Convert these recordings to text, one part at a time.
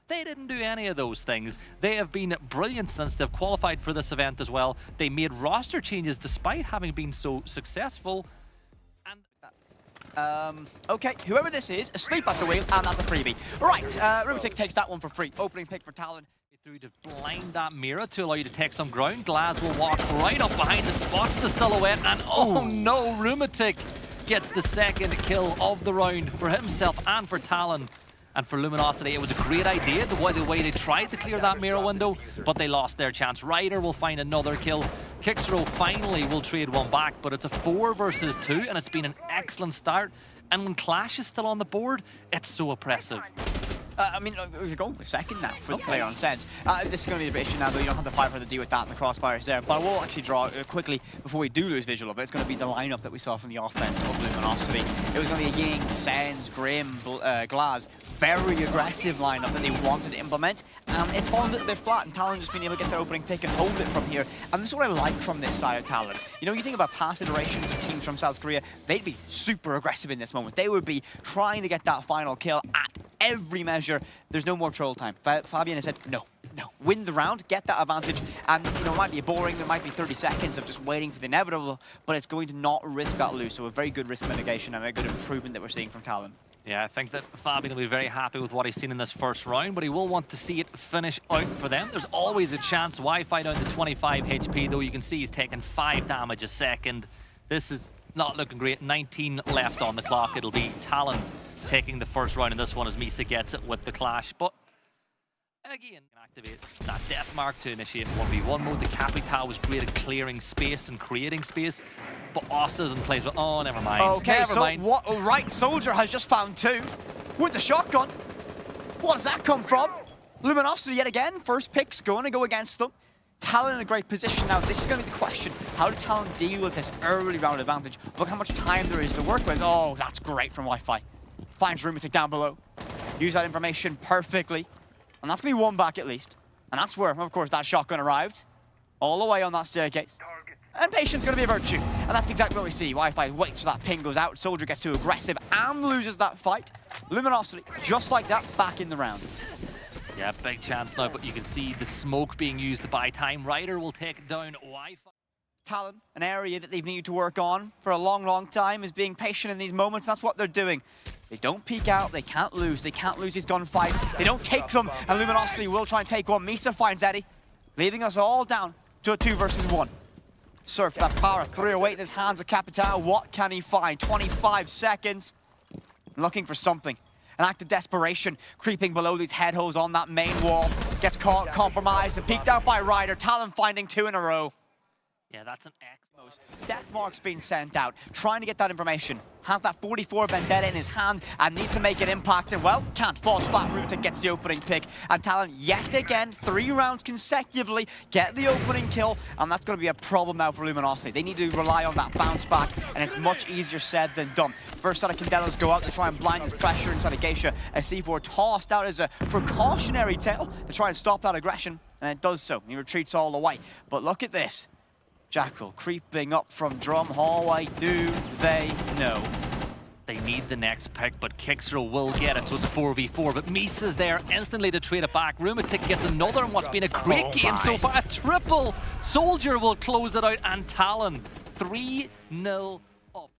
They didn't do any of those things. They have been brilliant since they've qualified for this event as well. They made roster changes despite having been so successful. Okay, whoever this is, asleep at the wheel, and that's a freebie. Right, Rubitic takes that one for free. Opening pick for Talon. Through to blind that mirror to allow you to take some ground. Glaz will walk right up behind and spots the silhouette, and oh no, Rubitic gets the second kill of the round for himself and for Talon. And for Luminosity, it was a great idea, the way they tried to clear that mirror window, but they lost their chance. Ryder will find another kill. DarkZero finally will trade one back, but it's a 4 versus 2, and it's been an excellent start. And when Clash is still on the board, it's so oppressive. I mean, we're going with second now for the player on Sense. This is going to be a bit issue now, though. You don't have the firepower to deal with that and the crossfires there. But I will actually draw quickly, before we do lose visual of it, it's going to be the lineup that we saw from the offense of Luminosity. It was going to be a Ying, Sense, Grim, Glaz. Very aggressive lineup that they wanted to implement. And it's fallen a little bit flat, and Talon just being able to get their opening pick and hold it from here. And this is what I like from this side of Talon. You know, you think about past iterations of teams from South Korea, they'd be super aggressive in this moment. They would be trying to get that final kill at every measure. There's no more troll time. Fabian has said, no, win the round, get that advantage, and you know, it might be boring, there might be 30 seconds of just waiting for the inevitable, but it's going to not risk that lose, so a very good risk mitigation and a good improvement that we're seeing from Talon. Yeah, I think that Fabian will be very happy with what he's seen in this first round, but he will want to see it finish out for them. There's always a chance. Wi-Fi down to 25 HP, though you can see he's taking 5 damage a second. This is not looking great. 19 left on the clock. It'll be Talon taking the first round in this one as Misa gets it with the Clash. But again, activate that death mark to initiate 1v1 mode. The Capital was great at clearing space and creating space, but Osta isn't playing. Oh, never mind. Okay, never mind. What? Oh, right, Soldier has just found 2 with the shotgun. What does that come from? Luminosity yet again. First pick's going to go against them. Talon in a great position now. This is going to be the question. How did Talon deal with this early round advantage? Look how much time there is to work with. Oh, that's great from Wi-Fi. Finds Rubitic down below. Use that information perfectly. And that's going to be one back at least. And that's where, of course, that shotgun arrived. All the way on that staircase. And patience is going to be a virtue. And that's exactly what we see. Wi-Fi waits till that ping goes out. Soldier gets too aggressive and loses that fight. Luminosity, just like that, back in the round. Yeah, big chance now, but you can see the smoke being used to buy time. Ryder will take down Wi-Fi. Talon, an area that they've needed to work on for a long, long time, is being patient in these moments. That's what they're doing. They don't peek out, they can't lose these gunfights. They don't take them, and Luminosity will try and take one. Misa finds Eddie, leaving us all down to a 2 versus 1. Surf that power, 308 in his hands of Capital. What can he find? 25 seconds. Looking for something. An act of desperation, creeping below these head holes on that main wall. Gets caught, compromised, and peeked out by Ryder. Talon finding 2 in a row. Yeah, that's an X. Death mark's been sent out, trying to get that information. Has that 44 Vendetta in his hand and needs to make an impact, and well, can't fall flat. Rubitic gets the opening pick, and Talon yet again, 3 rounds consecutively, get the opening kill, and that's going to be a problem now for Luminosity. They need to rely on that bounce back, and it's much easier said than done. First set of Candelas go out to try and blind his pressure inside of Geisha, as C4 tossed out as a precautionary tail to try and stop that aggression, and it does so. He retreats all the way, but look at this. Jackal creeping up from drum hallway. Do they know? They need the next pick, but DarkZero will get it, so it's a 4v4. But Misa's there instantly to trade it back. Rubitic gets another in what's been a great game so far. A triple. Soldier will close it out, and Talon 3-0 up.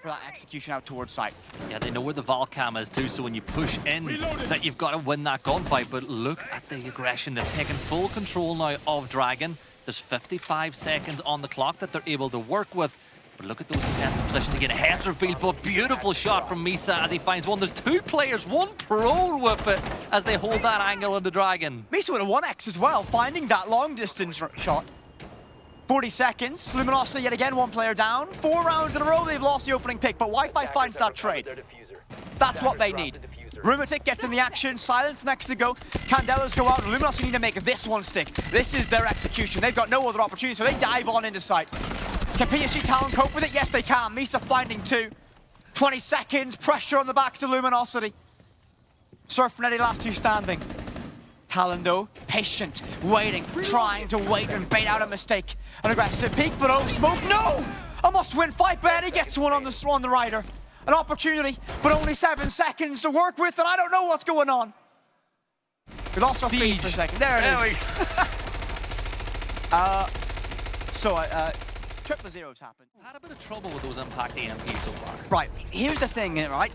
For that execution out towards site. Yeah, they know where the Valcam is too, so when you push in, that you've got to win that gunfight. But look at the aggression. They've taken full control now of Dragon. There's 55 seconds on the clock that they're able to work with. But look at those defensive positions again. A heads reveal, but beautiful shot from Misa as he finds one. There's 2 players, 1 pro with it as they hold that angle on the Dragon. Misa with a 1x as well, finding that long distance shot. 40 seconds, Luminosity yet again, 1 player down. 4 rounds in a row, they've lost the opening pick, but Wi-Fi finds that trade. That's what they need. Rubitic gets in the action, Silence next to go. Candelas go out, and Luminosity need to make this one stick. This is their execution. They've got no other opportunity, so they dive on into sight. Can PSG Talon cope with it? Yes, they can. Misa finding 2. 20 seconds, pressure on the backs of Luminosity. Surf and Eddie, last 2 standing. Talon, though, patient, waiting, trying to wait and bait out a mistake. An aggressive peek, but oh, smoke, no! A must-win fight, but Eddie gets one on the rider. An opportunity, but only 7 seconds to work with, and I don't know what's going on. We lost our feet for a second. There it is. Triple zeros happened. Had a bit of trouble with those impact EMPs so far. Right, here's the thing, right?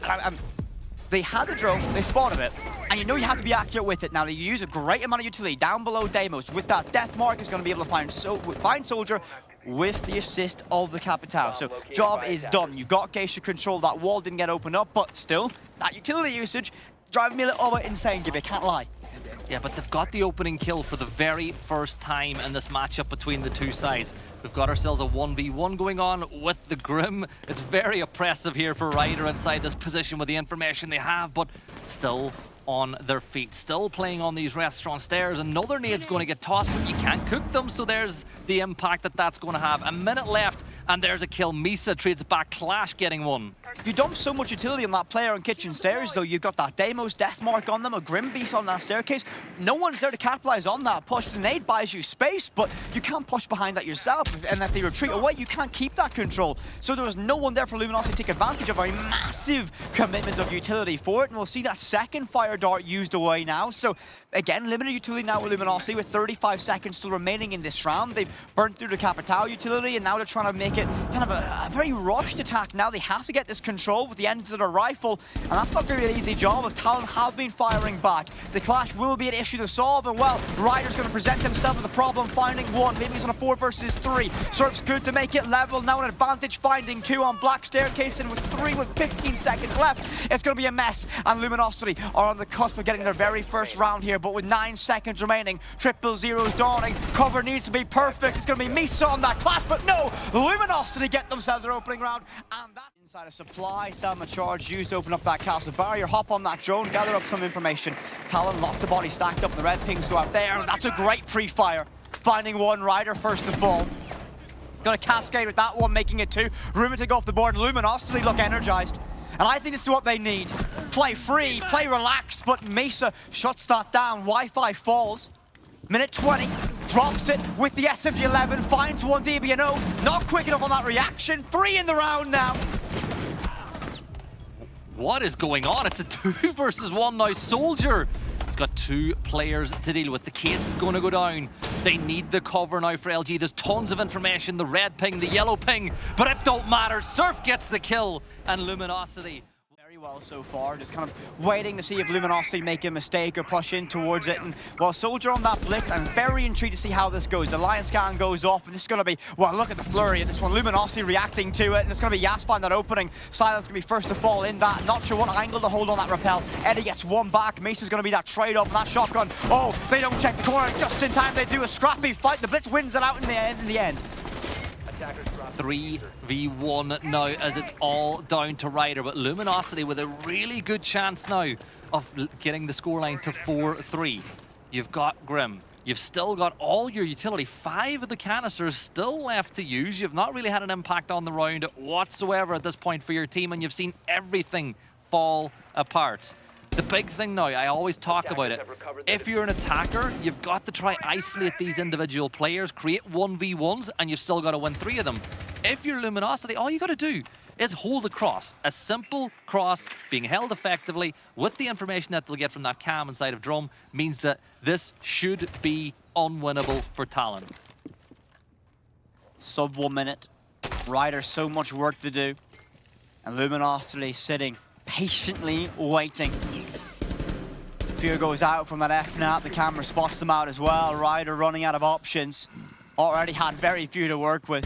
They had the drone, they spotted it, and you know you have to be accurate with it. Now, they use a great amount of utility down below Deimos. With that, Death Mark is going to be able to find Soldier with the assist of the Capitao. So, job is done. You've got Geisha control. That wall didn't get opened up, but still, that utility usage driving me a little bit insane, Gibby, can't lie. Yeah, but they've got the opening kill for the very first time in this matchup between the two sides. We've got ourselves a 1v1 going on with the Grim. It's very oppressive here for Ryder inside this position with the information they have, but still on their feet, still playing on these restaurant stairs. Another nade's going to get tossed, but you can't cook them, so there's the impact that that's going to have. A minute left, and there's a kill. Misa trades it back, Clash getting one. You dump so much utility on that player on kitchen stairs, though. You've got that Deimos Death Mark on them, a Grim Beast on that staircase. No one's there to capitalize on that push. The nade buys you space, but you can't push behind that yourself. And if they retreat away, you can't keep that control. So there was no one there for Luminosity to take advantage of a massive commitment of utility for it. And we'll see that second fire dart used away now. So again, limited utility now with Luminosity with 35 seconds still remaining in this round. They've burnt through the Capitao utility, and now they're trying to make it kind of a very rushed attack. Now they have to get this control with the ends of the rifle, and that's not going to be an easy job, as Talon have been firing back. The Clash will be an issue to solve, and well, Ryder's going to present himself as a problem, finding one. Maybe he's on a 4 versus 3. Surf's good to make it level. Now an advantage, finding 2 on Black Staircase, and with 3 with 15 seconds left, it's going to be a mess. And Luminosity are on the cusp of getting their very first round here, but with 9 seconds remaining, triple zeros dawning. Cover needs to be perfect. It's going to be Misa on that Clash, but no! Luminosity get themselves their opening round, and that inside a supply. Selma charge used to open up that castle barrier. Hop on that drone, gather up some information. Talon, lots of bodies stacked up, and the red pings go out there, and that's a great pre-fire. Finding one Ryder first of all. Gonna cascade with that one, making it 2. Rumor to go off the board, and Luminosity look energized. And I think this is what they need. Play free, play relaxed, but Misa shuts that down. Wi-Fi falls. Minute 20, drops it with the SMG-11, finds one DBNO. Not quick enough on that reaction. 3 in the round now. What is going on? It's a 2 versus 1 now. Soldier has got 2 players to deal with. The case is going to go down. They need the cover now for LG. There's tons of information. The red ping, the yellow ping, but it don't matter. Surf gets the kill, and Luminosity. Very well so far, just kind of waiting to see if Luminosity make a mistake or push in towards it. And while Soldier on that blitz, I'm very intrigued to see how this goes. The Lion scan goes off, and this is going to be, well, look at the flurry of this one. Luminosity reacting to it, and it's going to be Yaspa in that opening. Silence going to be first to fall in that. Not sure what angle to hold on that rappel. Eddie gets one back. Mesa's going to be that trade-off, and that shotgun. Oh, they don't check the corner. Just in time, they do a scrappy fight. The blitz wins it out in the end. 3v1 now, as it's all down to Ryder, but Luminosity with a really good chance now of getting the scoreline to 4-3. You've got Grim. You've still got all your utility. 5 of the canisters still left to use. You've not really had an impact on the round whatsoever at this point for your team, and you've seen everything fall apart. The big thing now, I always talk about it, if you're an attacker, you've got to try isolate these individual players, create 1v1s, and you've still got to win 3 of them. If you're Luminosity, all you got to do is hold a cross. A simple cross being held effectively with the information that they'll get from that cam inside of Drum means that this should be unwinnable for Talon. Sub 1 minute. Ryder, so much work to do. And Luminosity sitting, patiently waiting. Fear goes out from that FNAP. The camera spots them out as well. Ryder running out of options. Already had very few to work with.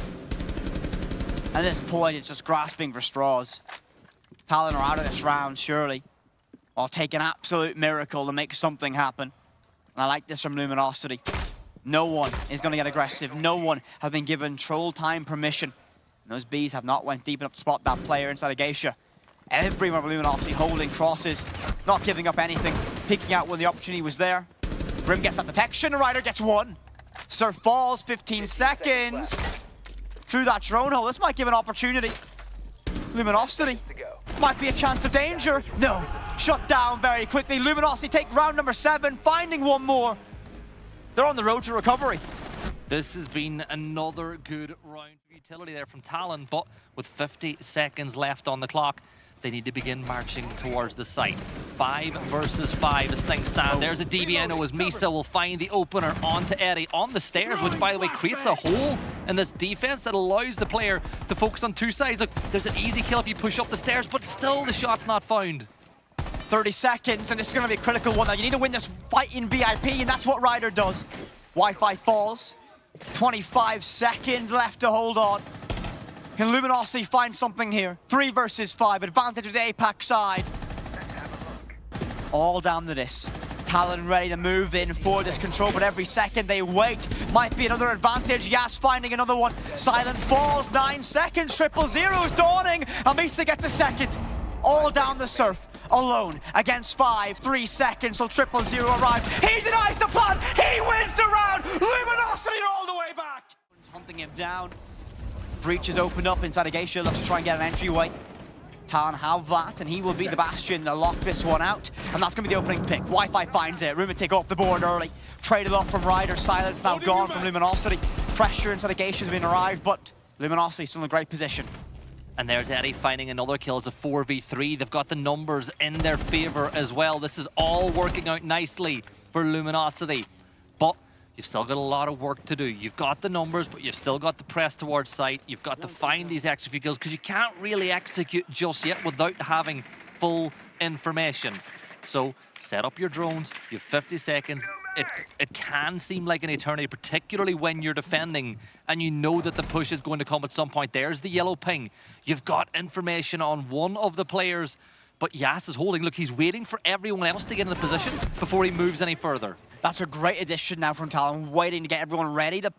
At this point, it's just grasping for straws. Talon are out of this round, surely. I'll take an absolute miracle to make something happen. And I like this from Luminosity. No one is going to get aggressive. No one has been given troll time permission. And those Bs have not went deep enough to spot that player inside of Geisha. Everyone with Luminosity holding crosses, not giving up anything, picking out when the opportunity was there. Grim gets that detection, Ryder gets 1. Surf falls, 15 seconds. Through that drone hole, this might give an opportunity. Luminosity might be a chance of danger. No, shut down very quickly. Luminosity take round number 7, finding 1 more. They're on the road to recovery. This has been another good round of utility there from Talon, but with 50 seconds left on the clock, they need to begin marching towards the site. 5 versus 5 as things stand. There's a DBNO as Misa will find the opener onto Eddie on the stairs, which by the way creates a hole in this defense that allows the player to focus on two sides. Look, there's an easy kill if you push up the stairs, but still the shot's not found. 30 seconds, and this is going to be a critical one now. You need to win this fight in VIP, and that's what Ryder does. Wi-Fi falls. 25 seconds left to hold on. Can Luminosity find something here? 3 versus 5, advantage of the APAC side. All down to this. Talon ready to move in for this control, but every second they wait might be another advantage. Yas finding another one. Silent falls, 9 seconds. 000's dawning, and Misa gets a second. All down the surf, alone against 5. 3 seconds till 000 arrives. He denies the plan. He wins the round. Luminosity all the way back. He's hunting him down. Breach is opened up inside of Geisha, looks to try and get an entryway. Talon have that, and he will be the bastion to lock this one out. And that's going to be the opening pick. Wi-Fi finds it. Rumor take off the board early. Traded off from Ryder. Silence now gone from Luminosity. Pressure inside of Geisha has been arrived, but Luminosity still in a great position. And there's Eddie finding another kill. It's a 4v3. They've got the numbers in their favor as well. This is all working out nicely for Luminosity. But you've still got a lot of work to do. You've got the numbers, but you've still got the press towards site. You've got to find these extra few kills because you can't really execute just yet without having full information. So set up your drones. You have 50 seconds. It can seem like an eternity, particularly when you're defending and you know that the push is going to come at some point. There's the yellow ping. You've got information on one of the players, but Yas is holding. Look, he's waiting for everyone else to get in a position before he moves any further. That's a great addition now from Talon, waiting to get everyone ready to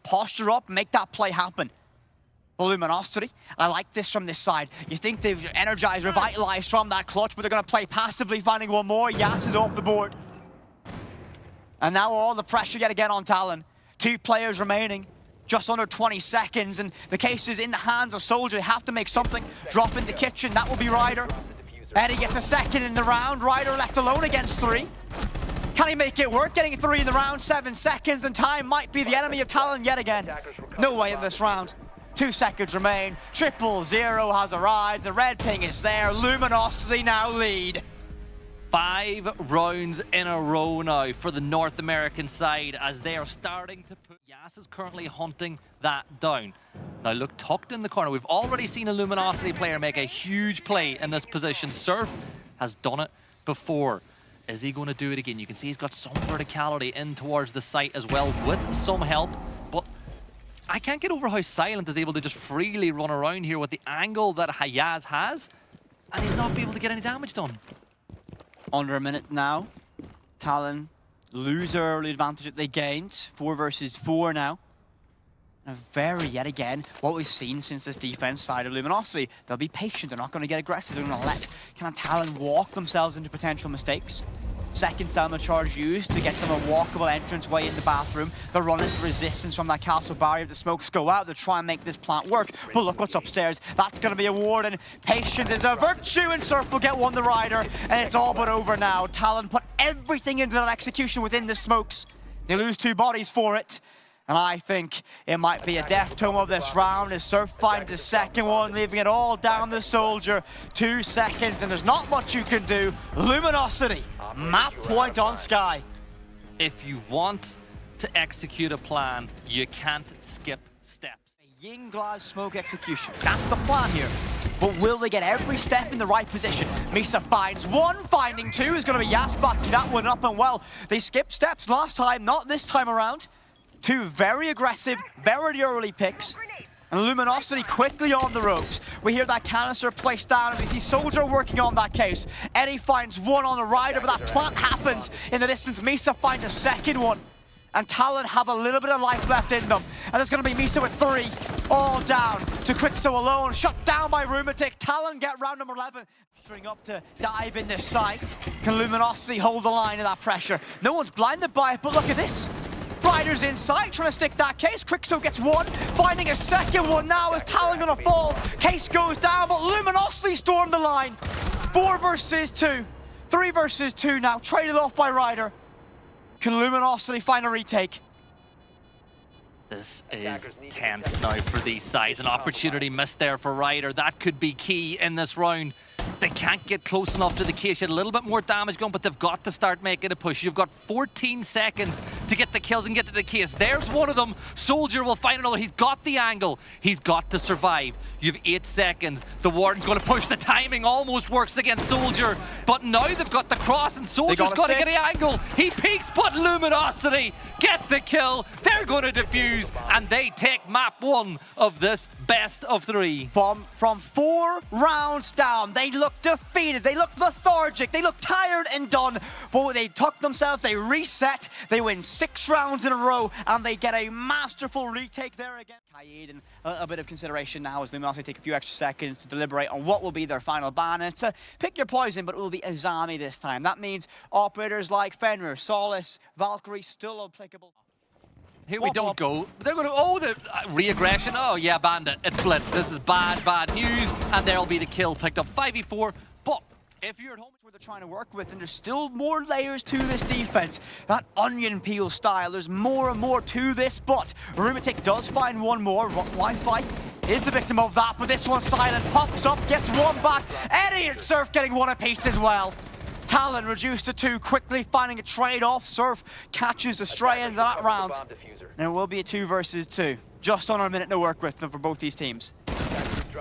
posture up, make that play happen. For Luminosity, I like this from this side. You think they've energized, revitalized from that clutch, but they're going to play passively, finding one more. Yas is off the board. And now all the pressure yet again on Talon. 2 players remaining, just under 20 seconds, and the case is in the hands of Soldier. They have to make something. Drop in the kitchen, that will be Ryder. Eddie gets a second in the round. Ryder left alone against 3. Can he make it work? Getting 3 in the round, 7 seconds, and time might be the enemy of Talon yet again. No way in this round. 2 seconds remain. 000 has arrived. The red ping is there. Luminosity now lead. 5 rounds in a row now for the North American side as they are starting to put... Yas is currently hunting that down. Now look, tucked in the corner. We've already seen a Luminosity player make a huge play in this position. Surf has done it before. Is he going to do it again? You can see he's got some verticality in towards the site as well with some help. But I can't get over how Silent is able to just freely run around here with the angle that Hayaz has. And he's not be able to get any damage done. Under a minute now. Talon lose their early advantage that they gained. 4 versus 4 now. And yet again, what we've seen since this defense side of Luminosity. They'll be patient. They're not going to get aggressive. They're going to let Talon walk themselves into potential mistakes. Seconds down the charge used to get them a walkable entranceway in the bathroom. They're running into resistance from that castle barrier. The smokes go out. They try and make this plant work. But look what's upstairs. That's going to be a ward, and patience is a virtue, and Surf will get one the Rider, and it's all but over now. Talon put everything into that execution within the smokes. They lose 2 bodies for it. And I think it might be a death tome of this round as Surf finds the second one, leaving it all down the Soldier. 2 seconds, and there's not much you can do. Luminosity, map point on Sky. If you want to execute a plan, you can't skip steps. A Yinglas smoke execution, that's the plan here. But will they get every step in the right position? Misa finds 1, finding 2 is going to be Yas backing that one up, and well, they skipped steps last time, not this time around. 2 very aggressive, very early picks. And Luminosity quickly on the ropes. We hear that canister placed down, and we see Soldier working on that case. Eddie finds 1 on the Rider, but that plant happens in the distance. Misa finds a second one. And Talon have a little bit of life left in them. And there's going to be Misa with 3. All down to Quixo alone. Shut down by Rumatic. Talon get round number 11. String up to dive in this site. Can Luminosity hold the line of that pressure? No one's blinded by it, but look at this. Ryder's inside, trying to stick that case. Quixo gets 1, finding a second one now. Is Talon gonna fall? Case goes down, but Luminosity stormed the line. 4 versus 2. 3 versus 2 now, traded off by Ryder. Can Luminosity find a retake? This is tense now for these sides. An opportunity missed there for Ryder. That could be key in this round. They can't get close enough to the case yet. A little bit more damage going, but they've got to start making a push. You've got 14 seconds to get the kills and get to the case. There's one of them. Soldier will find another. He's got the angle. He's got to survive. You've 8 seconds. The Warden's going to push. The timing almost works against Soldier, but now they've got the cross, and Soldier's got to get the angle. He peeks, but Luminosity get the kill. They're going to defuse, and they take map 1 of this best of 3. From 4 rounds down, they look defeated, they look lethargic, they look tired and done, but they took themselves, they reset, they win 6 rounds in a row, and they get a masterful retake there again. Kaid, and a bit of consideration now as Luminosity take a few extra seconds to deliberate on what will be their final ban. And it's pick your poison, but it will be Azami this time. That means operators like Fenrir, Solace, Valkyrie still applicable. Here we don't go. They're going to, oh, the re-aggression. Oh, yeah, Bandit. It's Blitz. This is bad, bad news. And there'll be the kill picked up 5v4. But if you're at home, it's where they're trying to work with, and there's still more layers to this defense. That onion peel style, there's more and more to this, but Rumitic does find one more. Wi-Fi is the victim of that, but this one silent, pops up, gets one back. Eddie and Surf getting one apiece as well. Talon reduced to 2, quickly finding a trade-off. Surf catches the stray end of that round. And it will be a 2 versus 2. Just on a minute to work with for both these teams.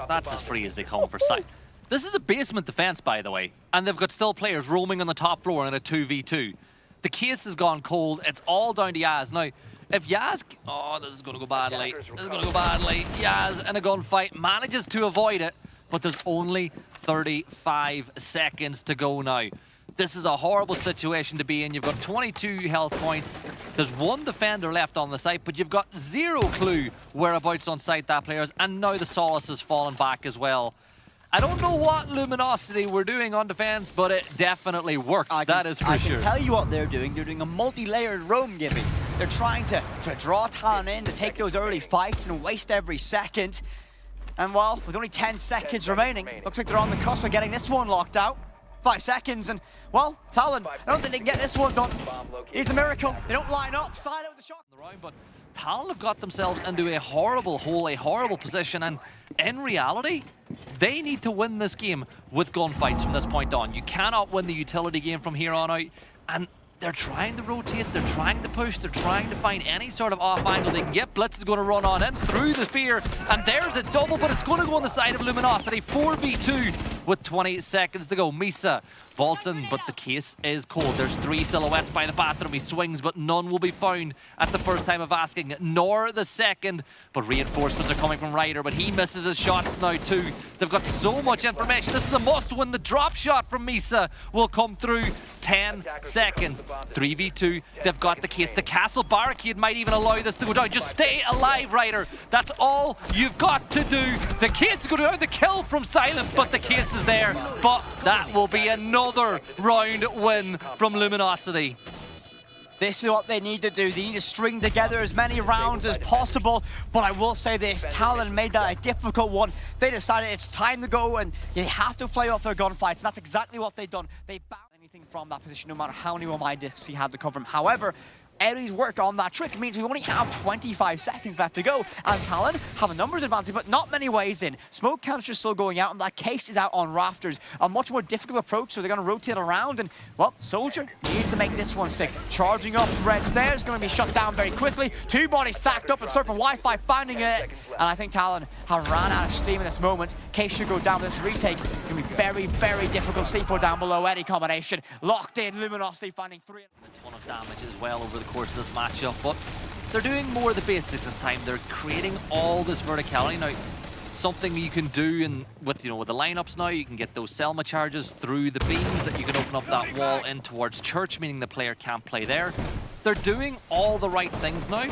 That's as free as they come for sight. This is a basement defense, by the way, and they've got still players roaming on the top floor in a 2v2. The case has gone cold. It's all down to Yaz. Now, if Yaz... Oh, this is going to go badly. This is going to go badly. Yaz in a gunfight manages to avoid it, but there's only 35 seconds to go now. This is a horrible situation to be in. You've got 22 health points. There's 1 defender left on the site, but you've got 0 clue whereabouts on site that player is, and now the Solace has fallen back as well. I don't know what Luminosity were doing on defense, but it definitely worked. That is for sure. I can tell you what they're doing. They're doing a multi-layered roam giving. They're trying to draw Talon in, to take those early fights and waste every second. And well, with only 10 seconds remaining, looks like they're on the cusp of getting this one locked out. 5 seconds, and well, Talon, I don't think they can get this one done. It's a miracle. They don't line up, side out with the shot. But Talon have got themselves into a horrible hole, a horrible position, and in reality, they need to win this game with gunfights from this point on. You cannot win the utility game from here on out, and they're trying to rotate, they're trying to push, they're trying to find any sort of off angle they can get. Blitz is going to run on in through the spear, and there's a double, but it's going to go on the side of Luminosity. 4v2 with 20 seconds to go. Misa vaults in, but the case is cold. There's 3 silhouettes by the bathroom. He swings, but none will be found at the first time of asking, nor the second. But reinforcements are coming from Ryder, but he misses his shots now too. They've got so much information. This is a must-win. The drop shot from Misa will come through. 10 seconds. 3v2. They've got the case. The castle barricade might even allow this to go down. Just stay alive, Ryder. That's all you've got to do. The case is going to down. The kill from Silent, but the case is there. But that will be another round win from Luminosity. This is what they need to do. They need to string together as many rounds as possible. But I will say this, Talon made that a difficult one. They decided it's time to go, and they have to play off their gunfights. And that's exactly what they've done. They bounce anything from that position, no matter how many my discs he had to cover him. However, Eddie's work on that trick means we only have 25 seconds left to go, and Talon have a numbers advantage, but not many ways in. Smoke canister still going out, and that case is out on rafters. A much more difficult approach, so they're going to rotate around, and, well, Soldier needs to make this one stick. Charging up red stairs, going to be shut down very quickly. 2 bodies stacked up, and Surf and Wi-Fi finding it, and I think Talon have ran out of steam in this moment. Case should go down with this retake. It's going to be very, very difficult. C4 down below, Eddie combination. Locked in, Luminosity finding 3. A ton of damage as well over the course of this matchup, but they're doing more of the basics this time. They're creating all this verticality. Now, something you can do with the lineups now, you can get those Selma charges through the beams that you can open up that wall in towards Church, meaning the player can't play there. They're doing all the right things now,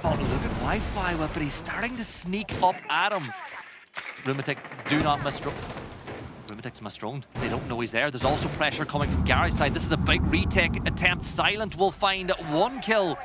but look at Wi-Fi Whip, but he's starting to sneak up at him. Rumitic do not miss. Rumitic's misdroned. They don't know he's there. There's also pressure coming from Gary's side. This is a big retake attempt. Silent will find 1 kill,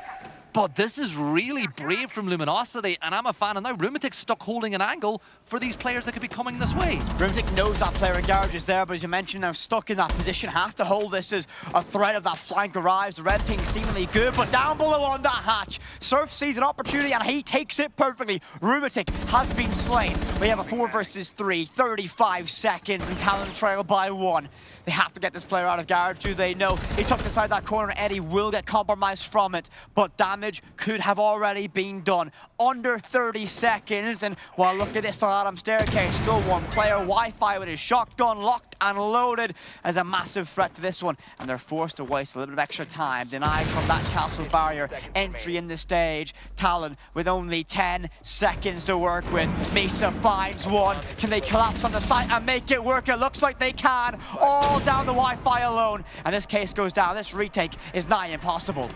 But this is really brave from Luminosity, and I'm a fan. And now Rumitic's stuck holding an angle for these players that could be coming this way. Rumitic knows that player in Garage is there, but as you mentioned, now stuck in that position, has to hold this as a threat of that flank arrives. The red ping seemingly good, but down below on that hatch, Surf sees an opportunity and he takes it perfectly. Rumitic has been slain. We have a 4 versus 3, 35 seconds, and Talon trail by 1. They have to get this player out of Garage. Do they know? He took inside that corner. Eddie will get compromised from it, but damage could have already been done. Under 30 seconds, and well, look at this on Adam's staircase. Still one player. Wi-Fi with his shotgun locked and loaded as a massive threat to this one, and they're forced to waste a little bit of extra time. Denied from that castle barrier entry in the stage. Talon with only 10 seconds to work with. Misa finds one. Can they collapse on the site and make it work? It looks like they can. All down the Wi-Fi alone, and this case goes down. This retake is nigh impossible.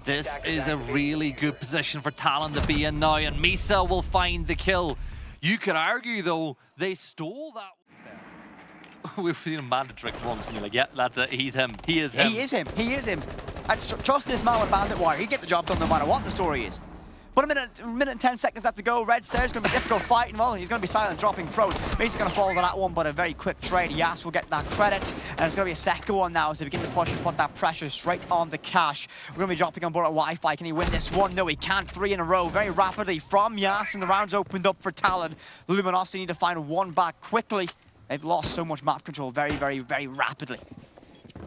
This is a really good position for Talon to be in now, and Misa will find the kill. You could argue, though, they stole that. We've seen him Bandit trick once, and you're like, yeah, that's it. He's him. He is him. He is him. He is him. I trust this man with Bandit Wire. He'd get the job done no matter what the story is. But a minute and 10 seconds left to go. Red Stairs going to be a difficult fight, and well, he's going to be silent, dropping throat. Macy's going to fall to that one, but a very quick trade. Yas will get that credit, and it's going to be a second one now as they begin to push and put that pressure straight on the cash. We're going to be dropping on board at Wi-Fi. Can he win this one? No, he can't. 3 in a row, very rapidly from Yas, and the round's opened up for Talon. Luminosity need to find one back quickly. They've lost so much map control very, very, very rapidly.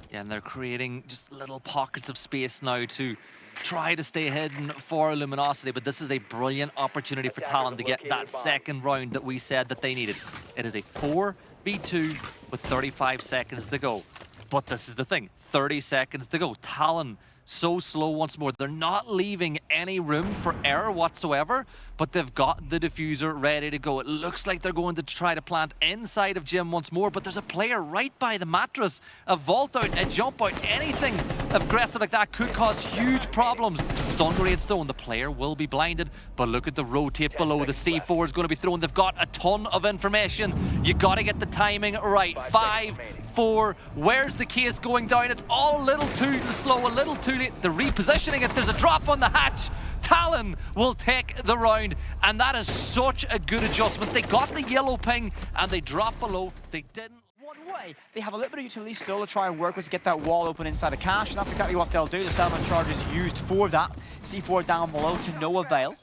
Yeah, and they're creating just little pockets of space now to try to stay hidden for Luminosity, but this is a brilliant opportunity for Talon to get that second round that we said that they needed. It is a 4v2 with 35 seconds to go. But this is the thing, 30 seconds to go. Talon so slow once more. They're not leaving any room for error whatsoever, but they've got the diffuser ready to go. It looks like they're going to try to plant inside of Jim once more, but there's a player right by the mattress. A vault out, a jump out, anything aggressive like that could cause huge problems. Stun grenade stone, the player will be blinded, but look at the rotate below. The C4 is going to be thrown. They've got a ton of information. You got to get the timing right. 5, 4, where's the case going down? It's all a little too slow, a little too late. They're repositioning it. There's a drop on the hatch. Talon will take the round, and that is such a good adjustment. They got the yellow ping, and they dropped below. They didn't. One way, they have a little bit of utility still to try and work with to get that wall open inside of cash, and that's exactly what they'll do. The settlement charge is used for that. C4 down below to no avail.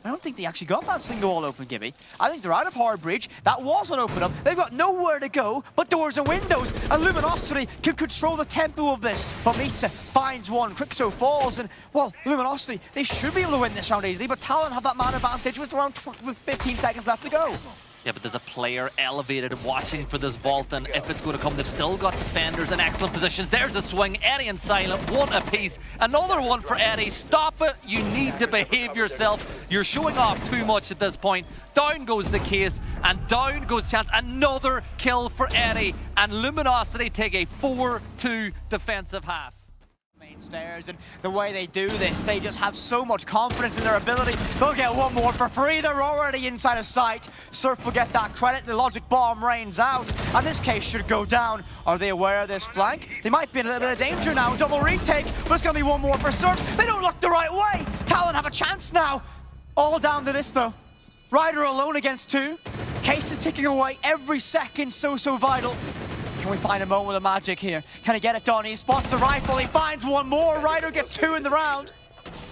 I don't think they actually got that single wall open, Gibby. I think they're out of hard bridge. That wall's not open up. They've got nowhere to go but doors and windows. And Luminosity can control the tempo of this. But Misa finds one. Quixo falls. And, well, Luminosity, they should be able to win this round easily. But Talon have that man advantage with around 15 seconds left to go. Yeah, but there's a player elevated watching for this vault, and if it's going to come, they've still got defenders in excellent positions. There's the swing. Eddie and Silent, one apiece. Another one for Eddie. Stop it. You need to behave yourself. You're showing off too much at this point. Down goes the case, and down goes Chance. Another kill for Eddie, and Luminosity take a 4-2 defensive half. Main stairs, and the way they do this, they just have so much confidence in their ability. They'll get one more for free. They're already inside of sight. Surf will get that credit. The logic bomb rains out, and this case should go down. Are they aware of this flank? They might be in a little bit of danger now. Double retake, but it's going to be one more for Surf. They don't look the right way. Talon have a chance now. All down to this though. Ryder alone against 2. Case is ticking away. Every second so vital. Can we find a moment of magic here? Can he get it done? He spots the rifle. He finds one more. Ryder gets 2 in the round.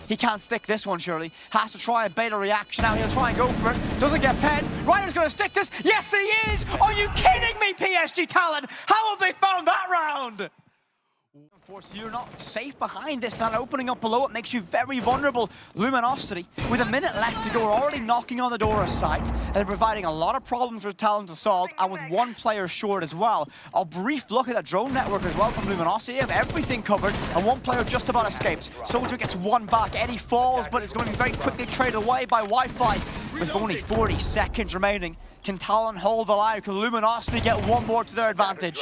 He can't stick this one, surely. Has to try and bait a reaction out. He'll try and go for it. Doesn't get penned. Ryder's going to stick this. Yes, he is! Are you kidding me, PSG Talon? How have they found that round? Unfortunately, you're not safe behind this. Not opening up below it makes you very vulnerable. Luminosity, with a minute left to go, are already knocking on the door of sight. And they're providing a lot of problems for Talon to solve, and with one player short as well. A brief look at that drone network as well from Luminosity. They have everything covered, and one player just about escapes. Soldier gets one back. Eddie falls, but it's going to be very quickly traded away by Wi-Fi. With only 40 seconds remaining, can Talon hold the line? Can Luminosity get one more to their advantage?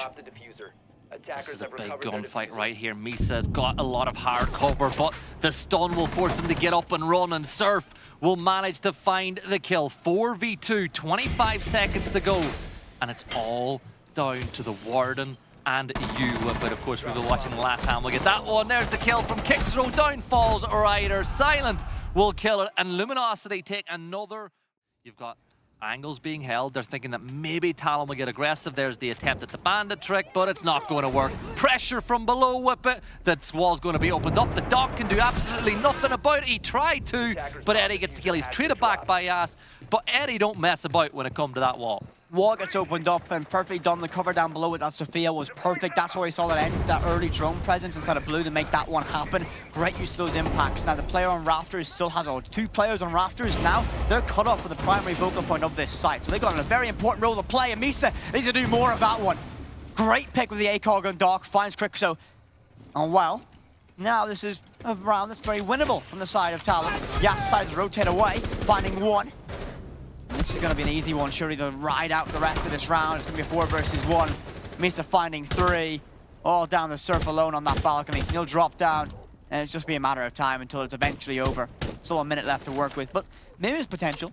This is a big gunfight right here. Misa's got a lot of hard cover, but the stun will force him to get up and run, and Surf will manage to find the kill. 4v2, 25 seconds to go, and it's all down to the Warden and you. But of course, we've been watching LATAM. We'll get that one. There's the kill from DarkZero. Down falls Ryder. Silent will kill it, and Luminosity take another. You've got angles being held. They're thinking that maybe Talon will get aggressive. There's the attempt at the bandit trick, but it's not going to work. Pressure from below, whip it. That wall's going to be opened up. The Doc can do absolutely nothing about it. He tried to, but Eddie gets the kill. He's traded back by Yas, but Eddie don't mess about when it comes to that wall. Wall gets opened up and perfectly done. The cover down below with that Sophia was perfect. That's why we saw that end, that early drone presence inside of blue to make that one happen. Great use of those impacts. Now the player on Rafters still has, two players on Rafters now. They're cut off for the primary vocal point of this site. So they got a very important role to play, and Misa needs to do more of that one. Great pick with the ACOG on Dark, finds Crixo. And well, now this is a round that's very winnable from the side of Talon. Yas decides to rotate away, finding one. This is going to be an easy one, surely to ride out the rest of this round. It's going to be a 4 versus 1. Misa finding 3. All down the surf alone on that balcony. He'll drop down, and it's just be a matter of time until it's eventually over. Still a minute left to work with, but maybe there's potential.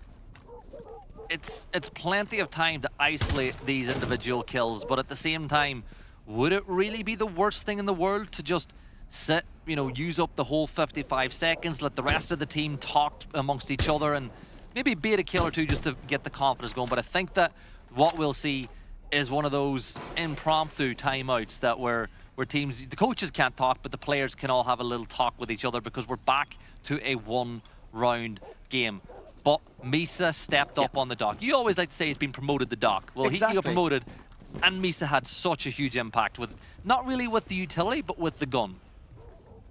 It's plenty of time to isolate these individual kills, but at the same time, would it really be the worst thing in the world to just sit, use up the whole 55 seconds, let the rest of the team talk amongst each other, and maybe bait a kill or two just to get the confidence going? But I think that what we'll see is one of those impromptu timeouts that where teams, the coaches can't talk, but the players can all have a little talk with each other, because we're back to a 1-round game. But Misa stepped up on the Doc. You always like to say he's been promoted the Doc. Well, exactly. He got promoted, and Misa had such a huge impact with, not really with the utility, but with the gun.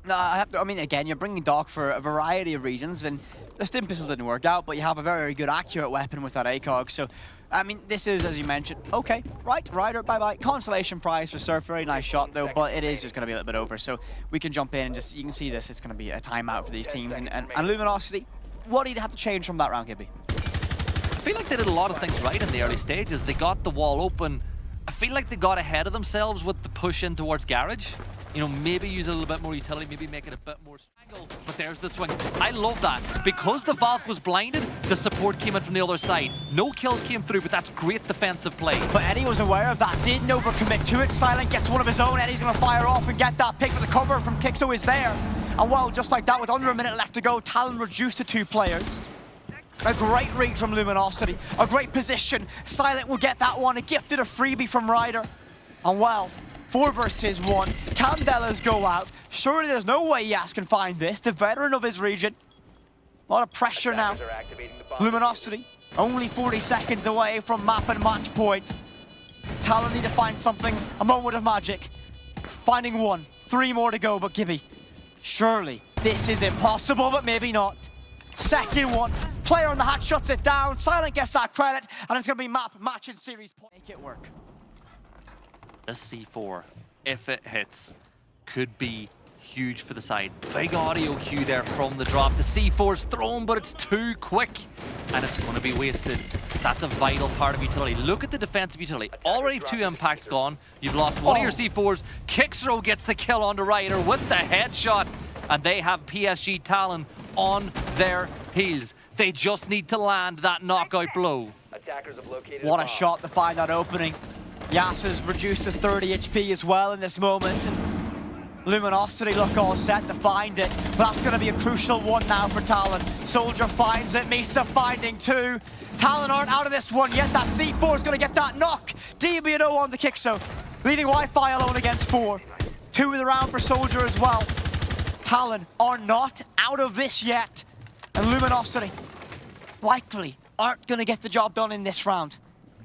No, I mean, again, you're bringing Doc for a variety of reasons, and the stim pistol didn't work out, but you have a very good accurate weapon with that ACOG. So, I mean, this is, as you mentioned, okay, right, Ryder, bye-bye. Consolation prize for Surf, very nice shot though, but it is just going to be a little bit over. So we can jump in and just, you can see this, it's going to be a timeout for these teams. And Luminosity, what do you have to change from that round, Gibby? I feel like they did a lot of things right in the early stages. They got the wall open. I feel like they got ahead of themselves with the push in towards Garage. Maybe use a little bit more utility, maybe make it a bit more strangle. But there's the swing. I love that. Because the Valk was blinded, the support came in from the other side. No kills came through, but that's great defensive play. But Eddie was aware of that, didn't overcommit to it. Silent gets one of his own. Eddie's going to fire off and get that pick, but the cover from Kixo is there. And well, just like that, with under a minute left to go, Talon reduced to 2 players. A great read from Luminosity, a great position. Silent will get that one, a gifted a freebie from Ryder. And well, 4 versus 1, Candelas go out. Surely there's no way Yas can find this, the veteran of his region. A lot of pressure now. Luminosity, only 40 seconds away from map and match point. Talon need to find something, a moment of magic. Finding 1, 3 more to go, but Gibby, surely this is impossible, but maybe not. Second one, player on the hat shuts it down. Silent gets that credit, and it's going to be map, match, and series point. Make it work. This C4, if it hits, could be huge for the side. Big audio cue there from the drop. The C4's thrown, but it's too quick, and it's going to be wasted. That's a vital part of utility. Look at the defensive utility. Already 2 impacts gone. You've lost one of your C4s. DarkZero gets the kill onto Ryder with the headshot, and they have PSG Talon on their heels. They just need to land that knockout blow. What a shot to find that opening. Yas is reduced to 30 HP as well in this moment. And Luminosity look all set to find it. But that's going to be a crucial one now for Talon. Soldier finds it, Misa finding 2. Talon aren't out of this one yet. That C4 is going to get that knock. DB&O on the Kixo, leaving Wi-Fi alone against 4. 2 in the round for Soldier as well. Talon are not out of this yet. And Luminosity likely aren't going to get the job done in this round.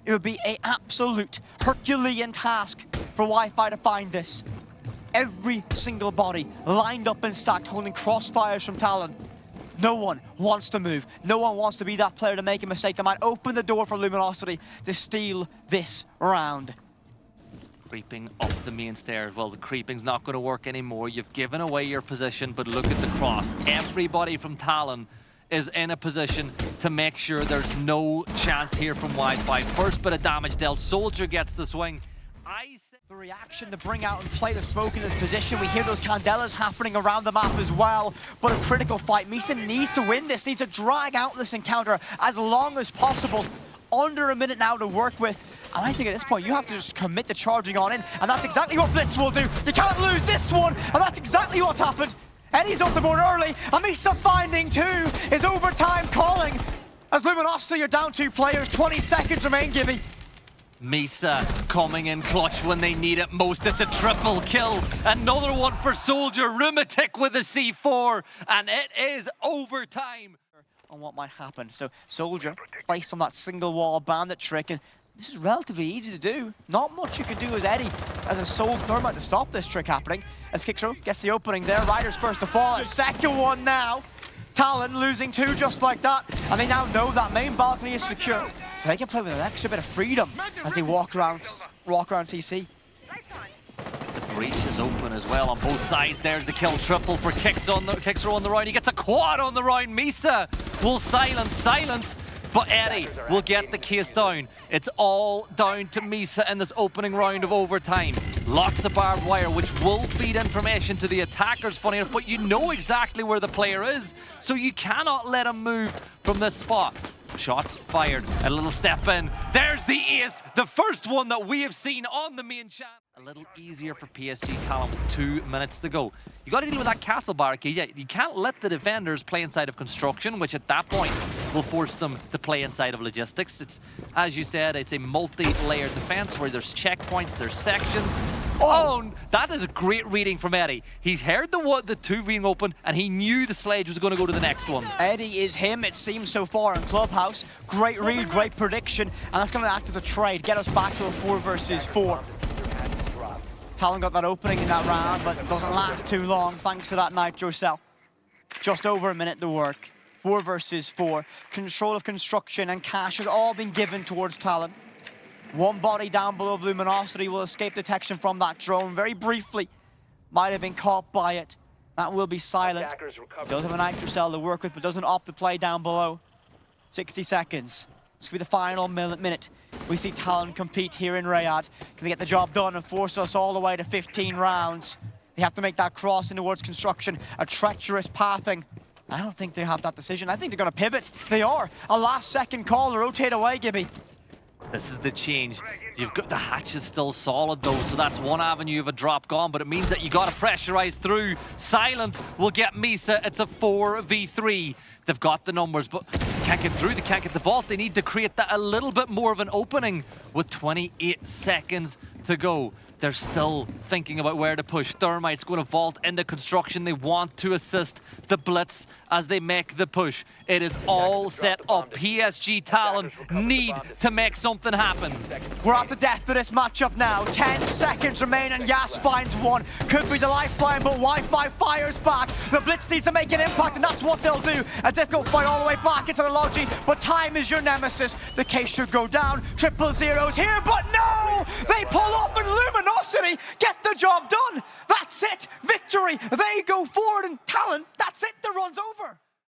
It would be an absolute Herculean task for Wi-Fi to find this. Every single body lined up and stacked, holding crossfires from Talon. No one wants to move. No one wants to be that player to make a mistake that might open the door for Luminosity to steal this round. Creeping up the main stairs. Well, the creeping's not going to work anymore. You've given away your position, but look at the cross. Everybody from Talon is in a position to make sure there's no chance here from Wi-Fi. First bit of damage dealt. Soldier gets the swing. The reaction to bring out and play the smoke in this position. We hear those Candelas happening around the map as well. But a critical fight. Misa needs to win this, needs to drag out this encounter as long as possible. Under a minute now to work with. And I think at this point, you have to just commit to charging on in, and that's exactly what Blitz will do. You can't lose this one, and that's exactly what's happened. Eddie's off the board early, and Misa finding 2 is overtime calling. As Luminosity are down 2 players, 20 seconds remain, Gibby. Misa coming in clutch when they need it most. It's a triple kill. Another one for Soldier. Rumatic with a C4, and it is overtime. On what might happen. So Soldier placed on that single wall bandit trick, and this is relatively easy to do. Not much you can do as Eddie, as a sole thermite to stop this trick happening. As Kickthrow gets the opening there, Ryder's first to fall, a second one now. Talon losing 2 just like that, and they now know that main balcony is secure, so they can play with an extra bit of freedom as they walk around CC. The breach is open as well on both sides. There's the kill triple for Kickthrow on the round. He gets a quad on the round. Misa will silent, but Eddie will get the case down. It's all down to Misa in this opening round of overtime. Lots of barbed wire, which will feed information to the attackers, funny enough, but you know exactly where the player is, so you cannot let him move from this spot. Shots fired, a little step in. There's the ace, the first one that we have seen on the main channel. A little easier for PSG Talon with 2 minutes to go. You got to deal with that castle barricade. You can't let the defenders play inside of construction, which at that point will force them to play inside of logistics. It's, as you said, it's a multi-layered defense where there's checkpoints, there's sections. Oh, that is a great reading from Eddie. He's heard the 2 being open, and he knew the sledge was going to go to the next one. Eddie is him, it seems so far in Clubhouse. Great read, great prediction, and that's going to act as a trade, get us back to a 4 versus 4. Talon got that opening in that round, but it doesn't last too long thanks to that Nitro cell. Just over a minute to work. 4 versus 4. Control of construction and cash has all been given towards Talon. 1 body down below Luminosity will escape detection from that drone very briefly. Might have been caught by it. That will be silent. Does have a Nitro cell to work with, but doesn't opt to play down below. 60 seconds. This could be the final minute. We see Talon compete here in Riyadh. Can they get the job done and force us all the way to 15 rounds? They have to make that crossing towards construction, a treacherous pathing. I don't think they have that decision. I think they're going to pivot. They are. A last-second call to rotate away, Gibby. This is the change. You've got the hatch is still solid though, so that's one avenue of a drop gone, but it means that you got to pressurize through. Silent will get Misa. It's a 4v3. They've got the numbers, but can't get through. They can't get the vault. They need to create that a little bit more of an opening with 28 seconds to go. They're still thinking about where to push. Thermite's going to vault into construction. They want to assist the Blitz as they make the push. It is all set up. PSG Talon need to make something happen. We're at the death of this matchup now. 10 seconds remain and Yas finds 1. Could be the lifeline, but Wi-Fi fires back. The Blitz needs to make an impact, and that's what they'll do. A difficult fight all the way back into the Logi, but time is your nemesis. The case should go down. 000's here, but no! They pull off, and Luminosity get the job done. That's it. Victory. They go forward, and Talon, that's it. The run's over.